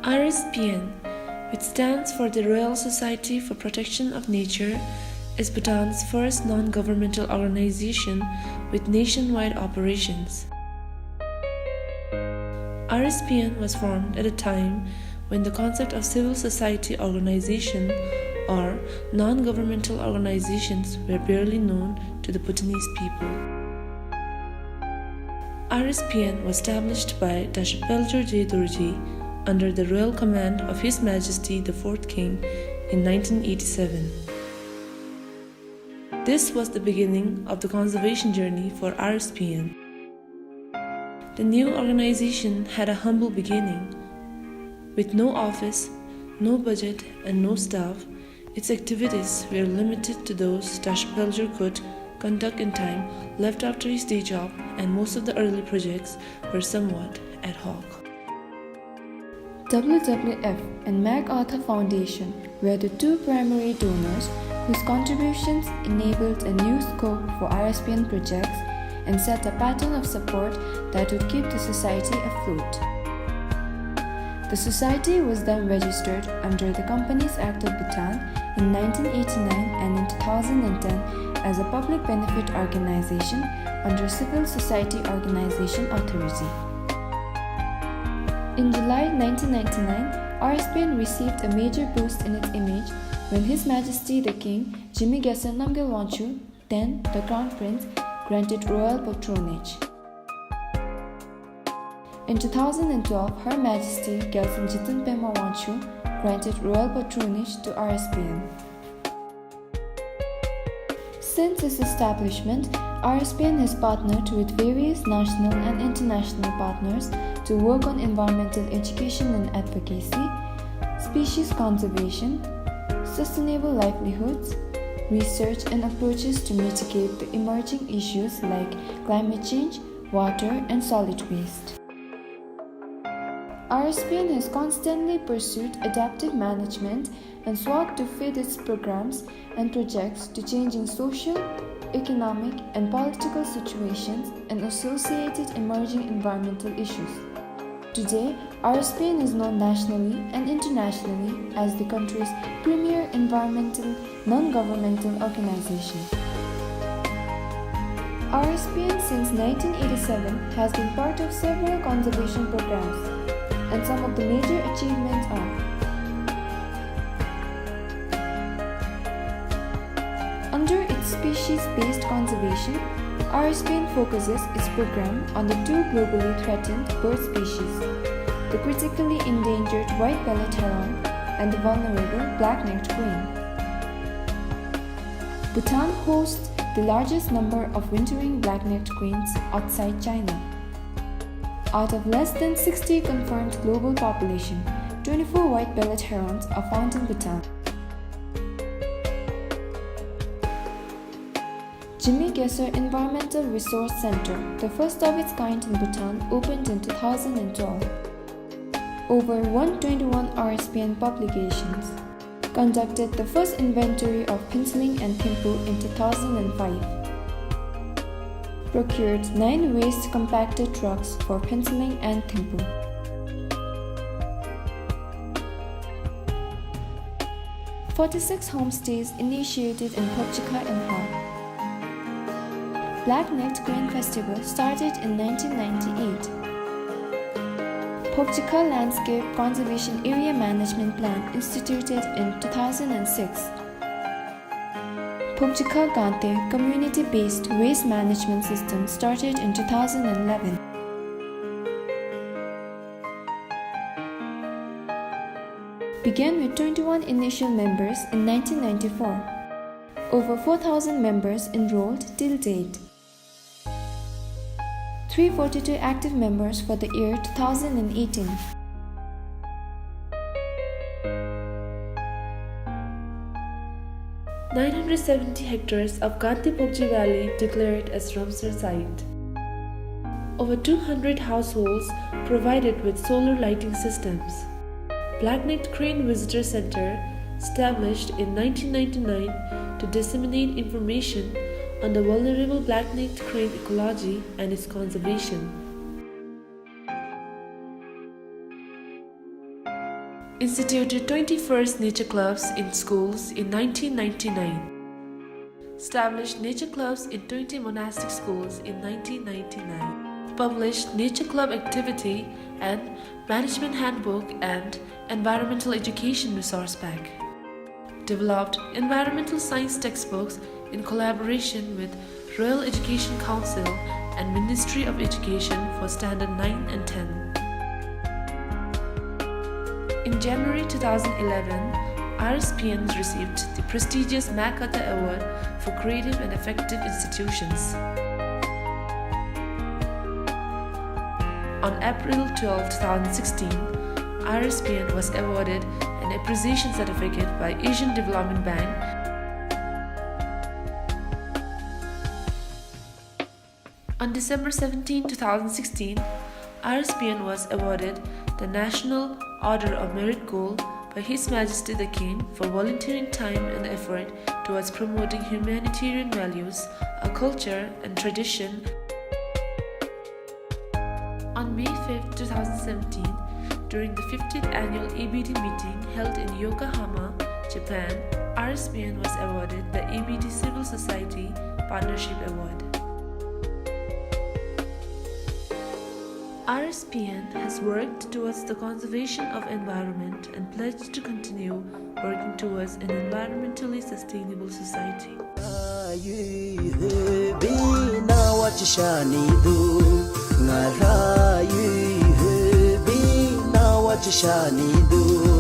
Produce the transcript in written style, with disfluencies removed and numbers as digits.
RSPN, which stands for the Royal Society for Protection of Nature, is Bhutan's first non-governmental organization with nationwide operations. RSPN was formed at a time when the concept of civil society organization or non-governmental organizations were barely known to the Bhutanese people. RSPN was established by Dashapeljer Dorji under the royal command of His Majesty the Fourth King in 1987. This was the beginning of the conservation journey for RSPN. The new organization had a humble beginning. With no office, no budget, and no staff, its activities were limited to those Dashapeljer could conduct in time left after his day job, and most of the early projects were somewhat ad hoc. WWF and MacArthur Foundation were the two primary donors whose contributions enabled a new scope for RSPN projects and set a pattern of support that would keep the society afloat. The society was then registered under the Companies Act of Bhutan in 1989 and in 2010 as a public benefit organization under Civil Society Organization Authority. In July 1999, RSPN received a major boost in its image when His Majesty the King Jigme Namgyel Wangchuck, then the Crown Prince, granted Royal Patronage. In 2012, Her Majesty Gyaltsuen Pema Wangchuck granted Royal Patronage to RSPN. Since its establishment, RSPN has partnered with various national and international partners to work on environmental education and advocacy, species conservation, sustainable livelihoods, research and approaches to mitigate the emerging issues like climate change, water, and solid waste. RSPN has constantly pursued adaptive management and sought to fit its programs and projects to changing social, economic, and political situations and associated emerging environmental issues. Today, RSPN is known nationally and internationally as the country's premier environmental non-governmental organization. RSPN since 1987 has been part of several conservation programs, and some of the major achievements are: under its species-based conservation, RSPN focuses its program on the two globally threatened bird species, the critically endangered white-bellied heron and the vulnerable black-necked crane. Bhutan hosts the largest number of wintering black-necked cranes outside China. Out of less than 60 confirmed global population, 24 white-bellied herons are found in Bhutan. Jigme Environmental Resource Center, the first of its kind in Bhutan, opened in 2012. Over 121 RSPN publications. Conducted the first inventory of penciling and thimpu in 2005. Procured 9 waste compactor trucks for penciling and thimpu. "46 homestays initiated in Phokchikha and Ha. Black-necked Crane Festival started in 1998. Phokchikha Landscape Conservation Area Management Plan instituted in 2006. Phokchikha Gante Community-Based Waste Management System started in 2011. Began with 21 initial members in 1994. Over 4,000 members enrolled till date. 342 active members for the year 2018. "970 hectares of Gante-Phokchi Valley declared as Ramsar site. Over 200 households provided with solar lighting systems. Black-necked Crane Visitor Center established in 1999 to disseminate information on the vulnerable black-necked crane ecology and its conservation. Instituted 21st nature clubs in schools in 1999. Established nature clubs in 20 monastic schools in 1999. Published Nature Club Activity and Management Handbook and Environmental Education Resource Pack. Developed environmental science textbooks in collaboration with Royal Education Council and Ministry of Education for Standard 9 and 10. In January 2011, RSPN received the prestigious MacArthur Award for Creative and Effective Institutions. On April 12, 2016, RSPN was awarded an appreciation certificate by Asian Development Bank. On December 17, 2016, RSPN was awarded the National Order of Merit Gold by His Majesty the King for volunteering time and effort towards promoting humanitarian values, a culture and tradition. On May 5, 2017, during the 50th annual ABD meeting held in Yokohama, Japan, RSPN was awarded the ABD Civil Society Partnership Award. RSPN has worked towards the conservation of environment and pledged to continue working towards an environmentally sustainable society. Ngara yu hu bi na wa chi sha ni du